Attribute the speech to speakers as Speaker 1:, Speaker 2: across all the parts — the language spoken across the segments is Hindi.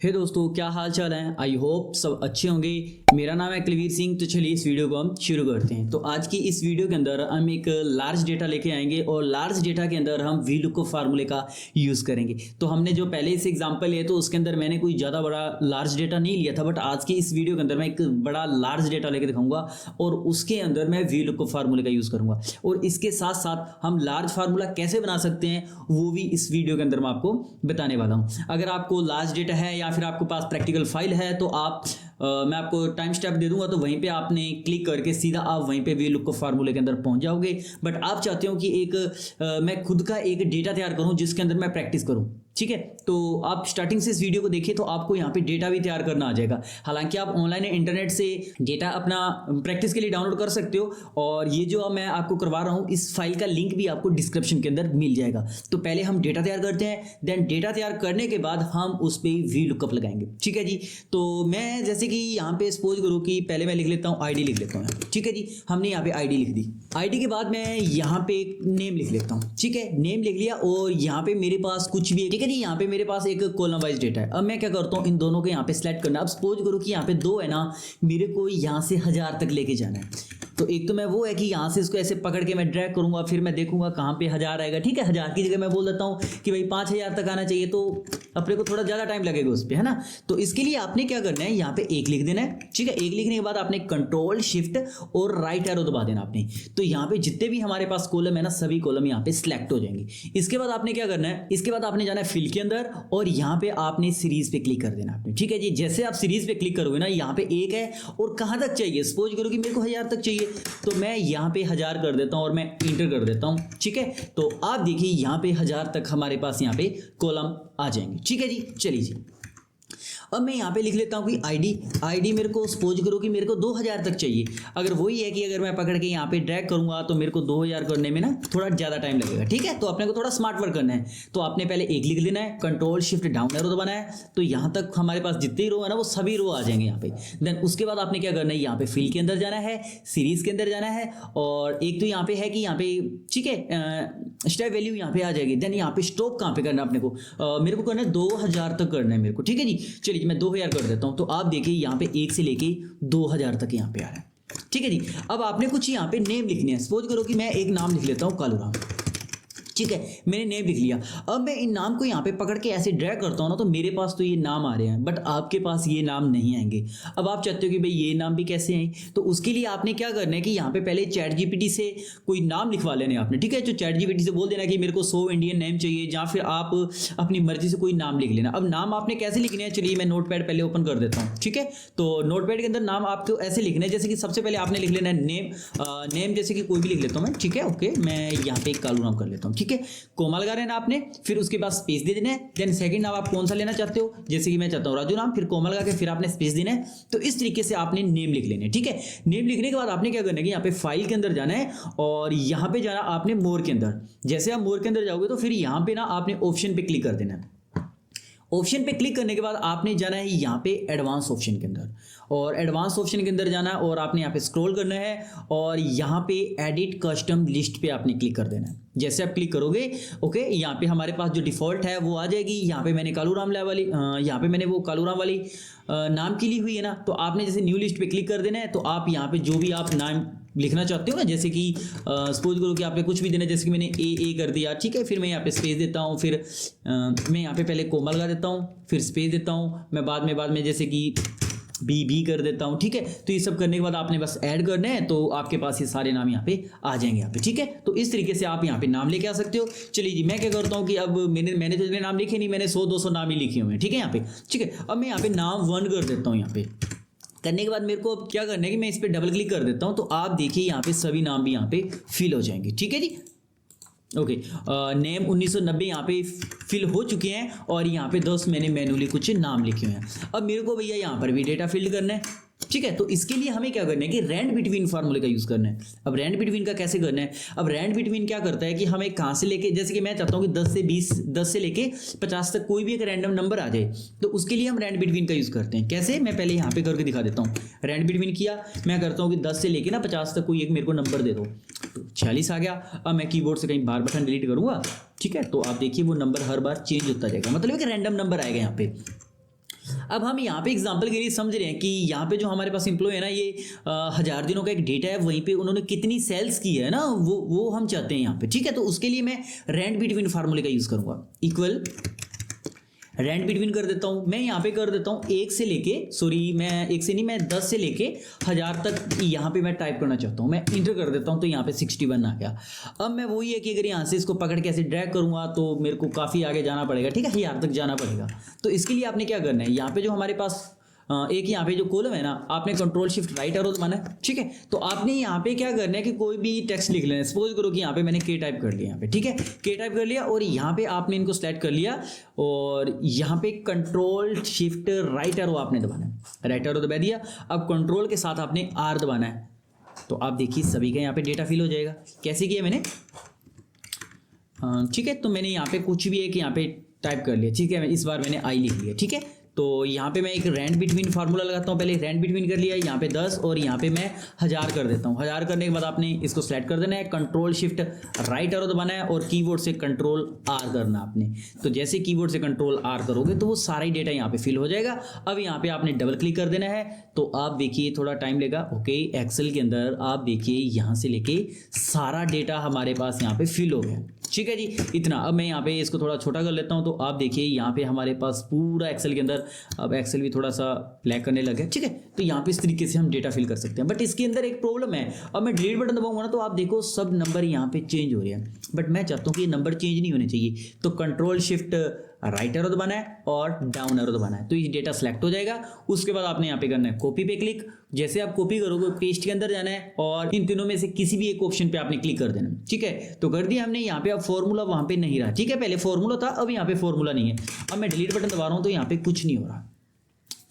Speaker 1: हे दोस्तों, क्या हाल चाल है। आई होप सब अच्छे होंगे। मेरा नाम है कुलवीर सिंह। तो चलिए इस वीडियो को हम शुरू करते हैं। तो आज की इस वीडियो के अंदर हम एक लार्ज डेटा लेके आएंगे और लार्ज डेटा के अंदर हम VLOOKUP फार्मूले का यूज़ करेंगे। तो हमने जो पहले इस एग्जांपल लिया तो उसके अंदर मैंने कोई ज़्यादा बड़ा लार्ज डेटा नहीं लिया था, बट आज की इस वीडियो के अंदर मैं एक बड़ा लार्ज डेटा लेके दिखाऊंगा और उसके अंदर मैं VLOOKUP फार्मूले का यूज़ करूँगा। और इसके साथ साथ हम लार्ज फार्मूला कैसे बना सकते हैं वो भी इस वीडियो के अंदर मैं आपको बताने वाला हूँ। अगर आपको लार्ज डेटा है या फिर आपके पास प्रैक्टिकल फाइल है तो आप मैं आपको टाइम स्टेप दे दूंगा, तो वहीं पे आपने क्लिक करके सीधा आप वहीं पे VLOOKUP फार्मूले के अंदर पहुंच जाओगे। बट आप चाहते हो कि मैं खुद का एक डेटा तैयार करूं जिसके अंदर मैं प्रैक्टिस करूं, ठीक है। तो आप स्टार्टिंग से इस वीडियो को देखिए तो आपको यहाँ पे डेटा भी तैयार करना आ जाएगा। हालांकि आप ऑनलाइन इंटरनेट से डेटा अपना प्रैक्टिस के लिए डाउनलोड कर सकते हो और ये जो मैं आपको करवा रहा हूँ इस फाइल का लिंक भी आपको डिस्क्रिप्शन के अंदर मिल जाएगा। तो पहले हम डेटा तैयार करते हैं, देन डेटा तैयार करने के बाद हम उस पर VLOOKUP लगाएंगे, ठीक है जी। तो मैं जैसे कि यहाँ पे सपोज करूँ कि पहले मैं लिख लेता हूँ ID लिख लेता हूँ, ठीक है जी। हमने यहाँ पे ID लिख दी। ID के बाद मैं यहाँ पे एक नेम लिख लेता हूँ, ठीक है। नेम लिख लिया और यहाँ पे मेरे पास कुछ भी है, ठीक है जी। यहाँ पे मेरे पास एक कॉलम वाइज डेटा है। अब मैं क्या करता हूँ, इन दोनों को यहाँ पे सिलेक्ट करना। अब सपोज करो कि यहाँ पे 2 है ना, मेरे को यहाँ से 1000 तक लेके जाना है। तो एक तो मैं वो है कि यहाँ से इसको ऐसे पकड़ के मैं ड्रैग करूंगा, फिर मैं देखूंगा कहाँ पे 1000 आएगा, ठीक है। 1000 की जगह मैं बोल देता हूँ कि भाई 5000 तक आना चाहिए, तो अपने को थोड़ा ज़्यादा टाइम लगेगा उस पर, है ना। तो इसके लिए आपने क्या करना है, यहाँ पे 1 लिख देना है, ठीक है। 1 लिखने के बाद आपने कंट्रोल शिफ्ट और राइट एरो दबा देना आपने। तो यहाँ पे जितने भी हमारे पास कॉलम है ना, सभी कॉलम यहाँ पे सिलेक्ट हो जाएंगे। इसके बाद आपने क्या करना है, इसके बाद आपने जाना है फिल के अंदर और यहाँ पे आपने सीरीज पे क्लिक कर देना आपने, ठीक है जी। जैसे आप सीरीज पे क्लिक करोगे ना, यहाँ पे 1 है और कहाँ तक चाहिए, सपोज करो कि मेरे को 1000 तक चाहिए, तो मैं यहाँ पे 1000 कर देता हूँ और मैं इंटर कर देता हूँ, ठीक है। तो आप देखिए यहाँ पे 1000 तक हमारे पास यहाँ पे कॉलम आ जाएंगे, ठीक है जी। चलिए जी, अब मैं यहाँ पे लिख लेता हूँ कि ID मेरे को सपोज करो कि मेरे को 2000 तक चाहिए। अगर वही है कि अगर मैं पकड़ के यहाँ पे ड्रैग करूँगा तो मेरे को 2000 करने में ना थोड़ा ज़्यादा टाइम लगेगा, ठीक है। तो अपने को थोड़ा स्मार्ट वर्क करना है। तो आपने पहले 1 लिख लेना है, कंट्रोल शिफ्ट डाउन एरो दबाना है, तो यहाँ तक हमारे पास जितने रो है ना वो सभी रो आ जाएंगे यहाँ पे। देन उसके बाद आपने क्या करना है, यहाँ पे फिल के अंदर जाना है, सीरीज के अंदर जाना है और एक तो यहाँ पे है कि यहाँ पे, ठीक है, स्टेप वैल्यू यहाँ पे आ जाएगी। देन यहाँ पे स्टॉप कहाँ पे करना है अपने को, मेरे को करना है 2000 तक करना है मेरे को, ठीक है जी। चलिए मैं 2000 कर देता हूं। तो आप देखिए यहाँ पे 1 से लेके 2000 तक यहाँ पे आ रहा है, ठीक है जी। अब आपने कुछ यहाँ पे नेम लिखने हैं। सपोज करो कि मैं एक नाम लिख लेता हूं कालूराम, ठीक है। मैंने नेम लिख लिया। अब मैं इन नाम को यहाँ पे पकड़ के ऐसे ड्रैग करता हूँ ना, तो मेरे पास तो ये नाम आ रहे हैं बट आपके पास ये नाम नहीं आएंगे। अब आप चाहते हो कि भाई ये नाम भी कैसे आए, तो उसके लिए आपने क्या करना है कि यहाँ पे पहले ChatGPT से कोई नाम लिखवा लेने आपने, ठीक है। जो ChatGPT से बोल देना कि मेरे को 100 इंडियन नेम चाहिए, या फिर आप अपनी मर्जी से कोई नाम लिख लेना। अब नाम आपने कैसे लिखने हैं, चलिए मैं नोटपैड पहले ओपन कर देता हूँ, ठीक है। तो नोटपैड के अंदर नाम आपको ऐसे लिखना है, जैसे कि सबसे पहले आपने लिख लेना है नेम जैसे कि कोई भी लिख लेता हूँ मैं, ठीक है। ओके, मैं यहाँ पे कालूराम कर लेता हूँ, ठीक है। कोमा लगा रहना आपने, फिर उसके बाद स्पेस दे देना है। देन सेकंड नाम आप कौन सा लेना चाहते हो, जैसे कि मैं चाहता हूँ राजू नाम, फिर कोमा लगा के फिर आपने स्पेस देना है। तो इस तरीके से आपने नेम लिख लेने, ठीक है। नेम लिखने के बाद आपने क्या करना है कि यहाँ पे फाइल के अंदर जाना है और यहाँ पे जाना आपने मोर के अंदर। जैसे आप मोर के अंदर जाओगे तो फिर यहाँ पे ना आपने ऑप्शन पे क्लिक कर देना है। ऑप्शन पे क्लिक करने के बाद आपने जाना है यहाँ पे एडवांस ऑप्शन के अंदर, और एडवांस ऑप्शन के अंदर जाना है और आपने यहाँ पे स्क्रॉल करना है और यहाँ पे एडिट कस्टम लिस्ट पे आपने क्लिक कर देना है। जैसे आप क्लिक करोगे, ओके, यहाँ पे हमारे पास जो डिफॉल्ट है वो आ जाएगी। यहाँ पे मैंने कालूराम वाली यहाँ पे मैंने वो कालूराम वाली नाम की ली हुई है ना, तो आपने जैसे न्यू लिस्ट पे क्लिक कर देना है। तो आप यहाँ पे जो भी आप नाम लिखना चाहते हो ना, जैसे कि सपोज करो कि आपने कुछ भी देना, जैसे कि मैंने ए कर दिया, ठीक है। फिर मैं यहाँ पे स्पेस देता हूँ, फिर मैं यहाँ पे पहले कोमा लगा देता हूँ, फिर स्पेस देता हूँ, मैं बाद में जैसे कि बी कर देता हूँ, ठीक है। तो ये सब करने के बाद आपने बस ऐड करना है, तो आपके पास ये सारे नाम यहाँ पे आ जाएंगे यहाँ पे, ठीक है। तो इस तरीके से आप यहाँ पे नाम लेके आ सकते हो। चलिए जी, मैं क्या करता हूँ कि अब मैंने तो इतने नाम लिखे नहीं, मैंने 100-200 नाम ही लिखे हुए हैं, ठीक है यहाँ पे, ठीक है। अब मैं यहाँ पे नाम 1 कर देता हूँ। यहाँ पे करने के बाद मेरे को अब क्या करना है कि मैं इस पर डबल क्लिक कर देता हूँ, तो आप देखिए यहाँ पे सभी नाम भी यहाँ पे फिल हो जाएंगे, ठीक है जी। ओके, नेम 1990 यहाँ पे फिल हो चुके हैं और यहाँ पे 10 मैंने मैनुअली कुछ नाम लिखे हुए हैं। अब मेरे को भैया यहाँ पर भी डेटा फिल करना है, ठीक है। तो इसके लिए हमें क्या करना है कि रैंड बिटवीन फार्मूले का यूज करना है। अब रैंड बिटवीन का कैसे करना है, अब रैंड बिटवीन क्या करता है कि हमें कहाँ से लेके, जैसे कि मैं चाहता हूँ कि 10 से लेके 50 तक कोई भी एक रैंडम नंबर आ जाए, तो उसके लिए हम रैंड बिटवीन का यूज करते हैं। कैसे, मैं पहले यहाँ पे करके दिखा देता हूँ। रैंड बिटवीन किया, मैं करता हूँ कि 10 से लेके ना 50 तक कोई एक मेरे को नंबर दे दो, तो 46 आ गया। अब मैं कीबोर्ड से कहीं बार बटन डिलीट करूंगा, ठीक है। तो आप देखिए वो नंबर हर बार चेंज होता जाएगा, मतलब एक रैंडम नंबर आएगा यहाँ पे। अब हम यहाँ पे एग्जांपल के लिए समझ रहे हैं कि यहाँ पे जो हमारे पास एम्प्लॉय है ना, ये 1000 दिनों का एक डेटा है, वहीं पे उन्होंने कितनी सेल्स की है ना, वो हम चाहते हैं यहाँ पे। ठीक है, तो उसके लिए मैं रेंट बिटवीन फार्मूले का यूज करूंगा। इक्वल रेंट बिटवीन कर देता हूं, मैं यहाँ पे कर देता हूं 1 से लेके, सॉरी मैं 1 से नहीं, मैं 10 से लेके 1000 तक यहाँ पे मैं टाइप करना चाहता हूं। मैं इंटर कर देता हूं तो यहाँ पे 61 आ गया। अब मैं वही है कि अगर यहाँ से इसको पकड़ के ऐसे ड्रैग करूंगा तो मेरे को काफ़ी आगे जाना पड़ेगा। ठीक है, 1000 तक जाना पड़ेगा। तो इसके लिए आपने क्या करना है, यहाँ पे जो हमारे पास एक यहाँ पे जो कॉलम है ना, आपने कंट्रोल शिफ्ट राइट एरो दबाना है। ठीक है, तो आपने यहाँ पे क्या करना है कि कोई भी टेक्स्ट लिख लेना है। सपोज करो कि यहाँ पे मैंने के टाइप कर लिया यहाँ पे। ठीक है, के टाइप कर लिया और यहाँ पे आपने इनको सेलेक्ट कर लिया और यहाँ पे कंट्रोल शिफ्ट राइट एरो आपने दबाना है। राइट एरो दबा दिया। अब कंट्रोल के साथ आपने आर दबाना है। तो आप देखिए सभी का यहाँ पे डेटा फिल हो जाएगा। कैसे किया मैंने, ठीक है, तो मैंने यहाँ पे कुछ भी एक यहाँ पे टाइप कर लिया। ठीक है, इस बार मैंने आई लिख लिया। ठीक है, तो यहाँ पे मैं एक रेंट बिटवीन फार्मूला लगाता हूँ। पहले रेंट बिटवीन कर लिया, यहाँ पे 10 और यहाँ पे मैं 1000 कर देता हूँ। 1000 करने के बाद आपने इसको सेलेक्ट कर देना है, कंट्रोल शिफ्ट राइट एरो दबाना है और कीबोर्ड से कंट्रोल आर करना आपने। तो जैसे कीबोर्ड से कंट्रोल आर करोगे तो वो सारा ही डेटा यहाँ पे फिल हो जाएगा। अब यहाँ पे आपने डबल क्लिक कर देना है। तो आप देखिए थोड़ा टाइम लेगा। ओके, एक्सेल के अंदर आप देखिए यहाँ से लेके सारा डेटा हमारे पास यहाँ पे फिल हो गया। ठीक है जी, इतना। अब मैं यहाँ पे इसको थोड़ा छोटा कर लेता हूँ। तो आप देखिए यहाँ पे हमारे पास पूरा एक्सेल के अंदर, अब एक्सेल भी थोड़ा सा लैग करने लगा। ठीक है, तो यहाँ पे इस तरीके से हम डेटा फिल कर सकते हैं। बट इसके अंदर एक प्रॉब्लम है। अब मैं डिलीट बटन दबाऊंगा ना तो आप देखो सब नंबर यहाँ पे चेंज हो रहे हैं। बट मैं चाहता हूँ कि ये नंबर चेंज नहीं होने चाहिए। तो कंट्रोल शिफ्ट राइट एरो दबाना है और डाउन एरो दबाना है, तो ये डेटा सेलेक्ट हो जाएगा। उसके बाद आपने यहाँ पे करना है कॉपी पे क्लिक। जैसे आप कॉपी करोगे पेस्ट के अंदर जाना है और इन तीनों में से किसी भी एक ऑप्शन पे आपने क्लिक कर देना। ठीक है, तो कर दिया हमने। यहाँ पे अब फॉर्मूला वहां पे नहीं रहा। ठीक है, पहले फॉर्मूला था, अब यहाँ पे फॉर्मूला नहीं है। अब मैं डिलीट बटन दबा रहा हूँ तो यहाँ पे कुछ नहीं हो रहा।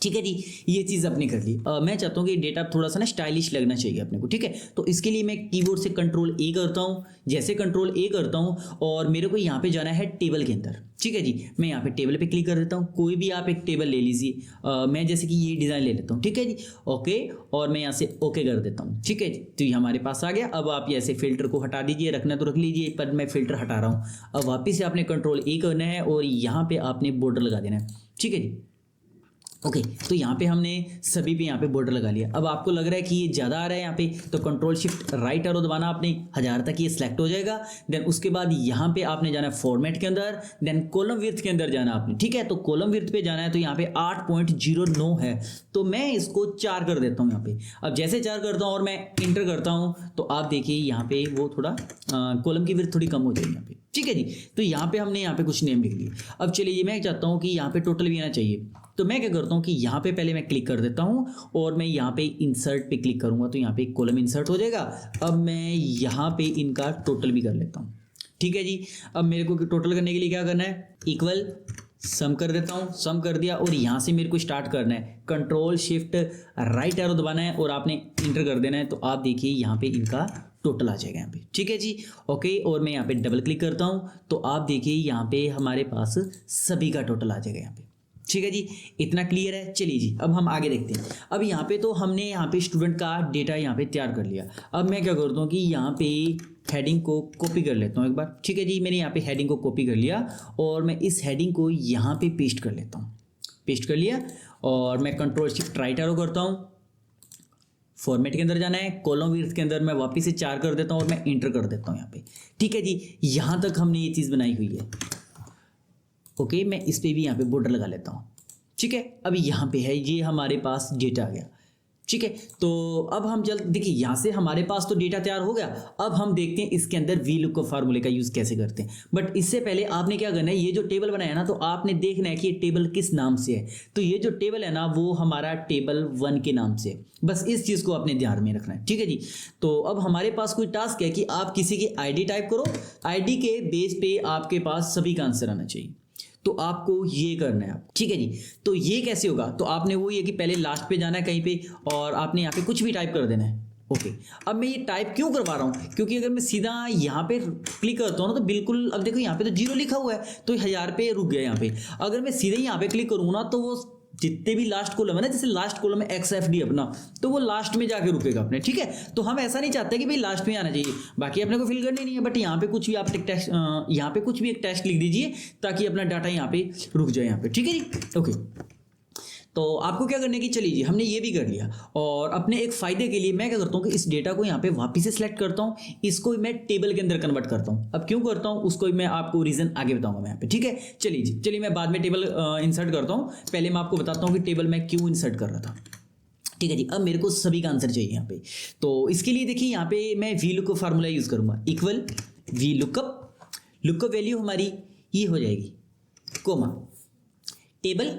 Speaker 1: ठीक है जी, ये चीज़ आपने कर ली। मैं चाहता हूँ कि डेटा थोड़ा सा ना स्टाइलिश लगना चाहिए अपने को। ठीक है, तो इसके लिए मैं कीबोर्ड से कंट्रोल ए करता हूँ। जैसे कंट्रोल ए करता हूँ और मेरे को यहाँ पे जाना है टेबल के अंदर। ठीक है जी, मैं यहाँ पे टेबल पे क्लिक कर देता हूँ। कोई भी आप एक टेबल ले लीजिए। मैं जैसे कि ये डिज़ाइन ले लेता हूँ। ठीक है जी, ओके, और मैं यहाँ से ओके कर देता हूँ। ठीक है जी, तो ये हमारे पास आ गया। अब आप ऐसे फिल्टर को हटा दीजिए, रखना तो रख लीजिए, पर मैं फिल्टर हटा रहा हूँ। अब वापिस से आपने कंट्रोल ए करना है और यहाँ पे आपने बॉर्डर लगा देना है। ठीक है जी, ओके, तो यहाँ पे हमने सभी पे यहाँ पे बॉर्डर लगा लिया। अब आपको लग रहा है कि ये ज़्यादा आ रहा है यहाँ पे, तो कंट्रोल शिफ्ट राइट एरो दबाना आपने, 1000 तक ये सिलेक्ट हो जाएगा। देन उसके बाद यहाँ पे आपने जाना है फॉर्मेट के अंदर, देन कॉलम विड्थ के अंदर जाना आपने। ठीक है, तो कॉलम विड्थ पे जाना है तो यहाँ पे 8.09 है, तो मैं इसको 4 कर देता हूँ यहाँ पे। अब जैसे 4 करता हूँ और मैं इंटर करता हूँ तो आप देखिए यहाँ पे वो थोड़ा कॉलम की विड्थ थोड़ी कम हो जाएगी यहाँ पे। ठीक है जी, तो यहाँ पे हमने यहाँ पे कुछ नेम लिख लिए। अब चलिए, मैं चाहता हूँ कि यहाँ पे टोटल भी आना चाहिए। तो मैं क्या करता हूँ कि यहाँ पे पहले मैं क्लिक कर देता हूँ और मैं यहाँ पे इंसर्ट पे क्लिक करूँगा तो यहाँ पे कॉलम इंसर्ट हो जाएगा। अब मैं यहाँ पे इनका टोटल भी कर लेता हूँ। ठीक है जी, अब मेरे को टोटल करने के लिए क्या करना है, इक्वल सम कर देता हूँ। सम कर दिया और यहाँ से मेरे को स्टार्ट करना है, कंट्रोल शिफ्ट राइट एरो दबाना है और आपने इंटर कर देना है। तो आप देखिए यहाँ पे इनका टोटल आ जाएगा यहाँ पे। ठीक है जी, ओके, और मैं यहाँ पे डबल क्लिक करता हूँ तो आप देखिए यहाँ पे हमारे पास सभी का टोटल आ जाएगा यहाँ पे। ठीक है जी, इतना क्लियर है। चलिए जी, अब हम आगे देखते हैं। अब यहाँ पे तो हमने यहाँ पे स्टूडेंट का डेटा यहाँ पे तैयार कर लिया। अब मैं क्या करता हूँ कि यहाँ पे हेडिंग को कॉपी कर लेता हूँ एक बार। ठीक है जी, मैंने यहाँ पे हेडिंग को कॉपी कर लिया और मैं इस हेडिंग को यहाँ पे पेस्ट कर लेता हूँ। पेस्ट कर लिया और मैं कंट्रोल शिफ्ट राइट एरो करता हूँ। फॉर्मेट के अंदर जाना है, कॉलम विड्थ के अंदर मैं वापस से 4 कर देता हूँ और मैं इंटर कर देता हूँ यहाँ पे। ठीक है जी, यहाँ तक हमने ये चीज़ बनाई हुई है। ओके, मैं इस पे भी यहाँ पे बॉर्डर लगा लेता हूँ। ठीक है, अब यहाँ पे है, ये हमारे पास डेटा आ गया। ठीक है, तो अब हम जल्द देखिए, यहाँ से हमारे पास तो डेटा तैयार हो गया। अब हम देखते हैं इसके अंदर वी लुक फार्मूले का यूज़ कैसे करते हैं। बट इससे पहले आपने क्या करना है, ये जो टेबल बनाया ना, तो आपने देखना है कि ये टेबल किस नाम से है। तो ये जो टेबल है ना, वो हमारा टेबल 1 के नाम से है। बस इस चीज़ को आपने ध्यान में रखना है। ठीक है जी, तो अब हमारे पास कोई टास्क है कि आप किसी की ID टाइप करो। ID के बेस पे आपके पास सभी का आंसर आना चाहिए। तो आपको ये करना है आप। ठीक है जी, तो ये कैसे होगा, तो आपने वो ये कि पहले लास्ट पे जाना है कहीं पे और आपने यहाँ पे कुछ भी टाइप कर देना है। ओके, अब मैं ये टाइप क्यों करवा रहा हूँ, क्योंकि अगर मैं सीधा यहाँ पे क्लिक करता हूँ ना तो बिल्कुल, अब देखो यहाँ पे तो 0 लिखा हुआ है तो 1000 पे रुक गया यहाँ पे। अगर मैं सीधे यहाँ पे क्लिक करूँ ना तो वो जितने भी लास्ट कॉलम है ना, जैसे लास्ट कॉलम है XFD अपना, तो वो लास्ट में जाके रुकेगा अपने। ठीक है, तो हम ऐसा नहीं चाहते कि भाई लास्ट में आना चाहिए, बाकी अपने को फिल करनी नहीं है। बट यहाँ पे कुछ भी आप टेक्स्ट, यहाँ पे कुछ भी एक टेक्स्ट लिख दीजिए ताकि अपना डाटा यहाँ पे रुक जाए यहाँ पे। ठीक है जी, ओके, तो आपको क्या करने की, चलिए हमने ये भी कर लिया और अपने एक फ़ायदे के लिए मैं क्या करता हूँ कि इस डेटा को यहाँ पे वापस से सिलेक्ट करता हूँ, इसको मैं टेबल के अंदर कन्वर्ट करता हूँ। अब क्यों करता हूँ उसको मैं आपको रीज़न आगे बताऊँगा मैं यहाँ पे, ठीक है। चलिए जी, चलिए मैं बाद में टेबल इंसर्ट करता हूँ, पहले मैं आपको बताता हूँ कि टेबल मैं क्यों इंसर्ट कर रहा था, ठीक है जी। अब मेरे को सभी का आंसर चाहिए यहाँ पे, तो इसके लिए देखिए यहाँ पे मैं वी लुकअप फार्मूला यूज़ करूँगा, इक्वल वी लुकअप वैल्यू हमारी ये हो जाएगी, कोमा टेबल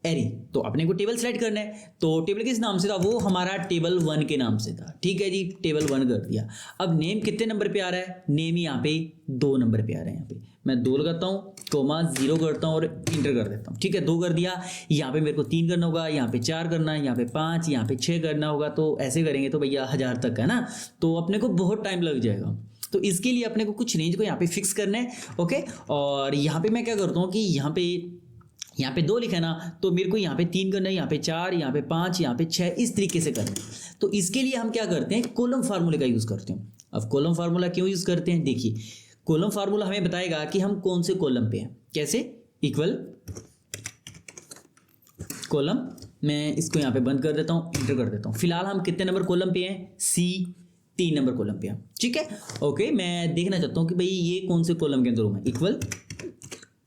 Speaker 1: एरी। तो अपने को टेबल सेलेक्ट करना है, तो टेबल किस नाम से था, वो हमारा टेबल 1 के नाम से था, ठीक है जी। टेबल 1 कर दिया। अब नेम कितने नंबर पे आ रहा है, नेम यहाँ पे 2 नंबर पे आ रहा है। यहाँ पे मैं 2 लगाता हूँ, कोमा 0 करता हूँ और इंटर कर देता हूँ, ठीक है। 2 कर दिया, यहाँ पे मेरे को 3 करना होगा, यहाँ पे 4 करना है, यहाँ पे 5, यहाँ पे 6 करना होगा। तो ऐसे करेंगे तो भैया 1000 तक है ना, तो अपने को बहुत टाइम लग जाएगा। तो इसके लिए अपने को कुछ रेंज को यहाँ पे फिक्स करना है, ओके। और यहाँ पे मैं क्या करता हूँ कि यहाँ पे 2 लिखा है ना, तो मेरे को यहाँ पे 3 करना है, यहाँ पे 4, यहाँ पे 5, यहाँ पे 6, इस तरीके से करना है। तो इसके लिए हम क्या करते हैं, कॉलम फार्मूले का यूज़ करते हैं। अब कॉलम फार्मूला क्यों यूज़ करते हैं, देखिए कॉलम फार्मूला हमें बताएगा कि हम कौन से कॉलम पे हैं। कैसे, इक्वल कॉलम, मैं इसको यहाँ पे बंद कर देता हूँ, इंटर कर देता हूँ। फिलहाल हम कितने नंबर कॉलम पे हैं, सी 3 नंबर कॉलम पे हैं, ठीक है। ओके, मैं देखना चाहता हूँ कि भाई ये कौन से कॉलम के अंदर हूँ मैं, इक्वल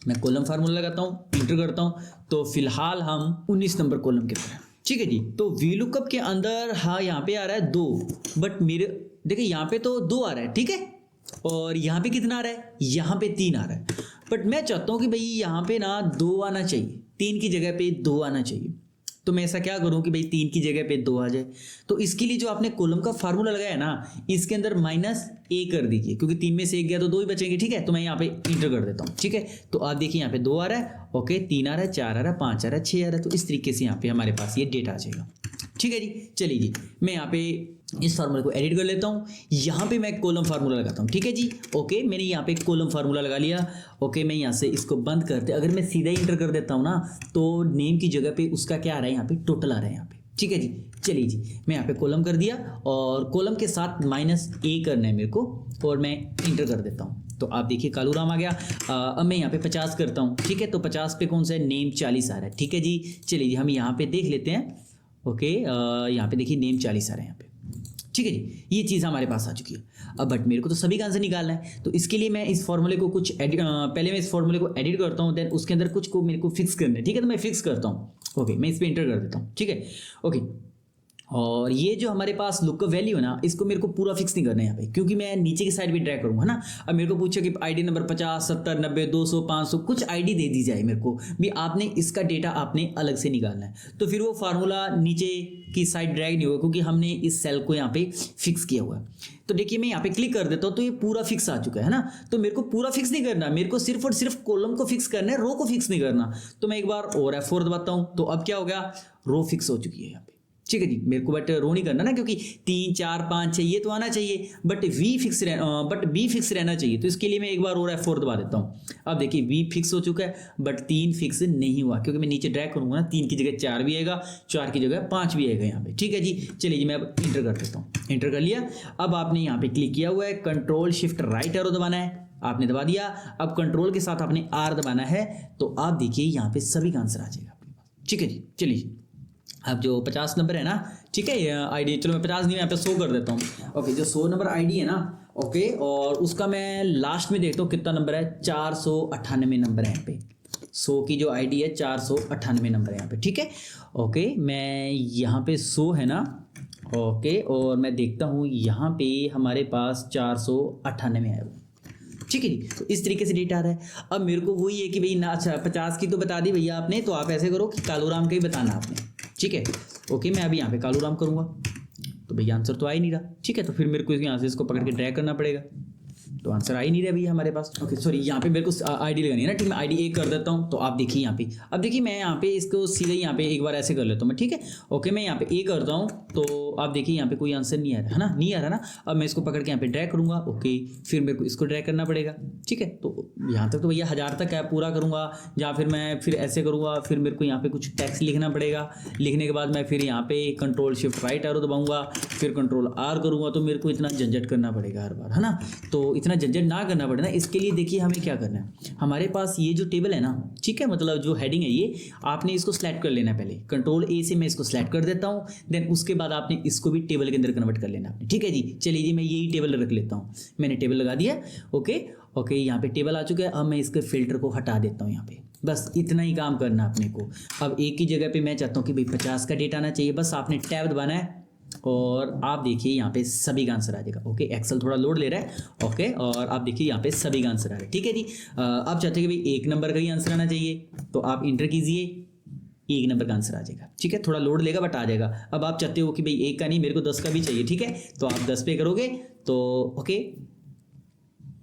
Speaker 1: मैं कॉलम फार्मूला लगाता हूँ, इंटर करता हूँ, तो फिलहाल हम 19 नंबर कॉलम के अंदर हैं, ठीक है जी। तो वी लुकअप के अंदर हाँ यहाँ पे आ रहा है 2, बट मेरे देखिए यहाँ पे तो 2 आ रहा है, ठीक है। और यहाँ पे कितना आ रहा है, यहाँ पे 3 आ रहा है, बट मैं चाहता हूँ कि भाई यहाँ पे ना 2 आना चाहिए, 3 की जगह पे 2 आना चाहिए। तो मैं ऐसा क्या करूं कि भाई 3 की जगह पे 2 आ जाए। तो इसके लिए जो आपने कॉलम का फार्मूला लगाया है ना, इसके अंदर -a कर दीजिए, क्योंकि 3 में से 1 गया तो 2 ही बचेंगे, ठीक है। तो मैं यहाँ पे इंटर कर देता हूँ, ठीक है। तो आप देखिए यहाँ पे 2 आ रहा है, ओके, 3 आ रहा है, 4 आ रहा है, 5 आ रहा है, 6 आ रहा है। तो इस तरीके से यहाँ पे हमारे पास ये डेटा आ जाएगा, ठीक है जी। चलिए जी, मैं यहाँ पे इस फार्मूले को एडिट कर लेता हूँ, यहाँ पे मैं कॉलम फार्मूला लगाता हूँ, ठीक है जी। ओके, मैंने यहाँ पे कॉलम फार्मूला लगा लिया। ओके, मैं यहाँ से इसको बंद करते, अगर मैं सीधा ही इंटर कर देता हूँ ना, तो नेम की जगह पे उसका क्या आ रहा है, यहाँ पे टोटल आ रहा है यहाँ पे, ठीक है जी। चलिए जी, मैं यहाँ पे कॉलम कर दिया और कॉलम के साथ -a करना है मेरे को, और मैं इंटर कर देता हूँ। तो आप देखिए कालूराम आ गया। अब मैं यहाँ पे 50 करता हूँ, ठीक है। तो 50 पे कौन सा है, नेम 40 आ रहा है, ठीक है जी। चलिए जी, हम यहाँ पे देख लेते हैं। ओके, यहाँ पे देखिए नेम 40 आ रहा है यहाँ पे, ठीक है जी। ये चीज़ हमारे पास आ चुकी है। अब बट मेरे को तो सभी का आंसर निकालना है, तो इसके लिए मैं इस फॉर्मूले को कुछ पहले मैं इस फॉर्मूले को एडिट करता हूँ, देन उसके अंदर कुछ को मेरे को फिक्स करना है, ठीक है। तो मैं फिक्स करता हूँ, ओके, मैं इस पर इंटर कर देता हूँ, ठीक है। ओके, और ये जो हमारे पास लुकअप वैल्यू है ना, इसको मेरे को पूरा फिक्स नहीं करना है यहाँ पे, क्योंकि मैं नीचे की साइड भी ड्रैग करूँगा ना। अब मेरे को पूछा कि आईडी नंबर 50, 70, 90, 200, 500 कुछ आईडी दे दी जाए मेरे को भी, आपने इसका डेटा आपने अलग से निकालना है। तो फिर वो फार्मूला नीचे की साइड ड्रैग नहीं होगा, क्योंकि हमने इस सेल को यहाँ पे फिक्स किया हुआ है। तो देखिए मैं यहाँ पे क्लिक कर देता हूँ, तो ये पूरा फिक्स आ चुका है ना। तो मेरे को पूरा फिक्स नहीं करना, मेरे को सिर्फ और सिर्फ कॉलम को फिक्स करना है, रो को फिक्स नहीं करना। तो मैं एक बार और F4 दबाता हूँ, तो अब क्या हो गया, रो फिक्स हो चुकी है यहाँ पे, ठीक है जी। मेरे को बट रो नहीं करना ना, क्योंकि 3, 4, 5, 6 ये तो आना चाहिए, बट बी फिक्स रहना चाहिए। तो इसके लिए मैं एक बार और F4 दबा देता हूँ। अब देखिए बी फिक्स हो चुका है, बट 3 फिक्स नहीं हुआ, क्योंकि मैं नीचे ड्रैग करूँगा ना, 3 की जगह 4 भी आएगा, 4 की जगह 5 भी आएगा यहाँ पे, ठीक है जी। चलिए जी, मैं अब इंटर कर देता हूँ, इंटर कर लिया। अब आपने यहाँ पे क्लिक किया हुआ है, कंट्रोल शिफ्ट राइट एरो दबाना है, आपने दबा दिया। अब कंट्रोल के साथ आपने R दबाना है, तो आप देखिए यहाँ पे सभी का आंसर आ जाएगा आपके पास, ठीक है जी। चलिए, अब जो 50 नंबर है ना, ठीक है, आईडी, चलो मैं 50 नहीं, मैं यहाँ पे 100 कर देता हूँ। ओके, जो 100 नंबर आईडी है ना, ओके, और उसका मैं लास्ट में देखता हूँ कितना नंबर है, 498 नंबर है यहाँ पे। 100 की जो आईडी है 498 नंबर है यहाँ पे, ठीक है। ओके, मैं यहाँ पे 100 है ना, ओके, और मैं देखता हूँ यहाँ पे हमारे पास 498 है, ठीक है जी। तो इस तरीके से डेटा आ रहा है। अब मेरे को वही है कि भाई ना, अच्छा 50 की तो बता दी भैया आपने, तो आप ऐसे करो कि कालूराम का ही बताना आपने, ठीक है। ओके, मैं अभी यहाँ पे कालूराम करूँगा, तो भैया आंसर तो आ ही नहीं रहा, ठीक है। तो फिर मेरे को यहाँ से इसको पकड़ के ड्रैग करना पड़ेगा, तो आंसर आ ही नहीं रहा भैया हमारे पास। ओके, सॉरी, यहाँ पे मेरे को आईडी लगानी है ना, ठीक है। मैं आईडी 1 कर देता हूँ, तो आप देखिए यहाँ पे, अब देखिए मैं यहाँ पे इसको सीधे यहाँ पे एक बार ऐसे कर लेता हूँ मैं, ठीक है। ओके, मैं यहाँ पे 1 करता हूँ, तो आप देखिए यहाँ पे कोई आंसर नहीं आ रहा है ना, नहीं आ रहा ना। अब मैं इसको पकड़ के यहाँ पे ड्रैग करूँगा, ओके, फिर मेरे को इसको ड्रैग करना पड़ेगा, ठीक है। तो यहाँ तक तो भैया 1000 तक है, पूरा करूँगा, या फिर मैं फिर ऐसे करूँगा, फिर मेरे को यहाँ पे कुछ टेक्स्ट लिखना पड़ेगा। लिखने के बाद मैं फिर यहाँ पे कंट्रोल शिफ्ट राइट एरो दबाऊँगा, फिर कंट्रोल R करूँगा, तो मेरे को इतना झंझट करना पड़ेगा हर बार, है ना। तो इतना झंझट ना करना पड़े ना, इसके लिए देखिए हमें क्या करना है, हमारे पास ये जो टेबल है ना, ठीक है, मतलब जो हेडिंग है ये आपने इसको सेलेक्ट कर लेना है। पहले कंट्रोल ए से मैं इसको सेलेक्ट कर देता हूँ, देन उसके बाद आपने इसको भी टेबल के अंदर कन्वर्ट कर लेना आपने, ठीक है जी। चलिए जी मैं यही टेबल रख लेता हूँ, मैंने टेबल लगा दिया। ओके यहाँ पे टेबल आ चुका है। अब मैं इसके फिल्टर को हटा देता हूँ यहाँ पे, बस इतना ही काम करना अपने को। अब एक ही जगह पे मैं चाहता हूँ कि भाई 50 का डेटा आना चाहिए, बस आपने टैब दबाना है और आप देखिए यहाँ पे सभी का आंसर आ जाएगा। ओके एक्सेल थोड़ा लोड ले रहा है। ओके और आप देखिए यहाँ पे सभी का आंसर आ रहा है, ठीक है जी। आप चाहते हैं कि भाई 1 नंबर का ही आंसर आना चाहिए, तो आप इंटर कीजिए, 1 नंबर का आंसर आ जाएगा, ठीक है। थोड़ा लोड लेगा बट आ जाएगा। अब आप चाहते हो कि भाई 1 का नहीं, मेरे को 10 का भी चाहिए, ठीक है, तो आप 10 पे करोगे तो ओके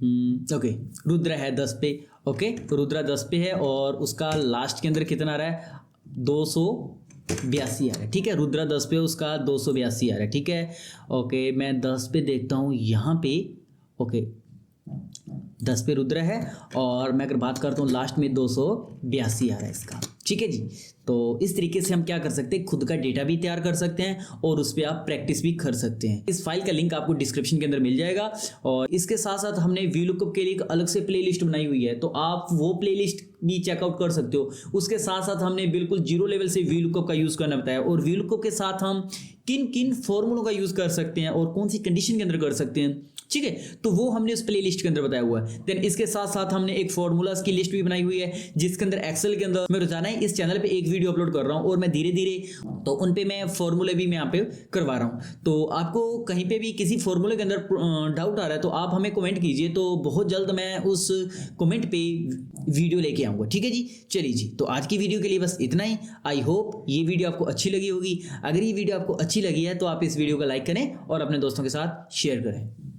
Speaker 1: रुद्र है 10 पे। ओके रुद्रा 10 पे है और उसका लास्ट के अंदर कितना आ रहा है, 282 आ रहा है, ठीक है। रुद्रा 10 पे, उसका 282 आ रहा है, ठीक है। ओके मैं 10 पे देखता हूँ यहाँ पे। ओके 10 पे रुद्र है और मैं अगर बात करता हूँ लास्ट में 282 आ रहा है इसका, ठीक है जी। तो इस तरीके से हम क्या कर सकते हैं, खुद का डेटा भी तैयार कर सकते हैं और उस पर आप प्रैक्टिस भी कर सकते हैं। इस फाइल का लिंक आपको डिस्क्रिप्शन के अंदर मिल जाएगा। और इसके साथ साथ हमने VLOOKUP के लिए एक अलग से प्लेलिस्ट बनाई हुई है, तो आप वो प्लेलिस्ट भी चेकआउट कर सकते हो। उसके साथ साथ हमने बिल्कुल जीरो लेवल से VLOOKUP का यूज़ करना बताया और VLOOKUP के साथ हम किन किन फॉर्मूलों का यूज़ कर सकते हैं और कौन सी कंडीशन के अंदर कर सकते हैं, ठीक है, तो वो हमने उस प्लेलिस्ट के अंदर बताया हुआ है। देन इसके साथ साथ हमने एक फॉर्मूलाज की लिस्ट भी बनाई हुई है, जिसके अंदर एक्सेल के अंदर मैं रोजाना ही इस चैनल पे एक वीडियो अपलोड कर रहा हूं और मैं धीरे धीरे तो उन पे मैं फॉर्मूले भी मैं यहाँ पे करवा रहा हूं। तो आपको कहीं पे भी किसी फॉर्मूले के अंदर डाउट आ रहा है तो आप हमें कमेंट कीजिए, तो बहुत जल्द मैं उस कमेंट पे वीडियो लेके आऊँगा, ठीक है जी। चलिए जी, तो आज की वीडियो के लिए बस इतना ही। आई होप ये वीडियो आपको अच्छी लगी होगी। अगर ये वीडियो आपको अच्छी लगी है तो आप इस वीडियो को लाइक करें और अपने दोस्तों के साथ शेयर करें।